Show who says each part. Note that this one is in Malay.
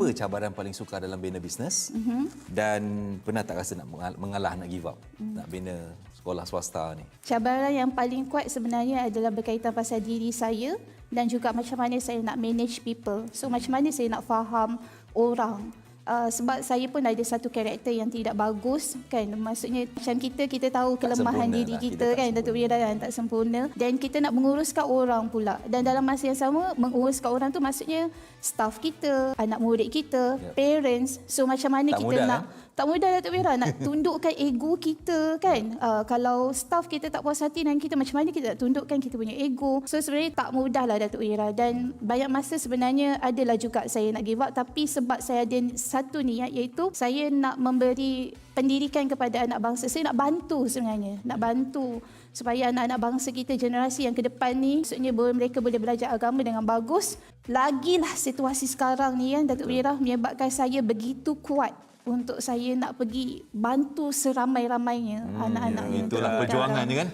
Speaker 1: apa cabaran paling sukar dalam bina bisnes? Dan pernah tak rasa nak mengalah, nak give up, nak bina sekolah swasta ni?
Speaker 2: Cabaran yang paling kuat sebenarnya adalah berkaitan pasal diri saya dan juga macam mana saya nak manage people. So macam mana saya nak faham orang. Sebab saya pun ada satu karakter yang tidak bagus kan, maksudnya macam kita tahu kelemahan diri kita kan, Datuk Wira, kan, tak sempurna, dan kita nak menguruskan orang pula, dan dalam masa yang sama menguruskan orang tu maksudnya staff kita, anak murid kita, parents. So macam mana tak kita mudah, nak tak mudah, Datuk Wira, nak tundukkan ego kita kan. Kalau staff kita tak puas hati dengan kita, macam mana kita nak tundukkan kita punya ego. So sebenarnya tak mudah lah, Datuk Wira, dan banyak masa sebenarnya adalah juga saya nak give up, tapi sebab saya ada satu niat, iaitu saya nak memberi pendidikan kepada anak bangsa. Saya nak bantu sebenarnya, nak bantu supaya anak-anak bangsa kita, generasi yang ke depan ni, maksudnya mereka boleh belajar agama dengan bagus. Lagilah situasi sekarang ni kan, Datuk Wira, menyebabkan saya begitu kuat untuk saya nak pergi bantu seramai-ramainya anak-anak.
Speaker 3: Itulah perjuangannya kan.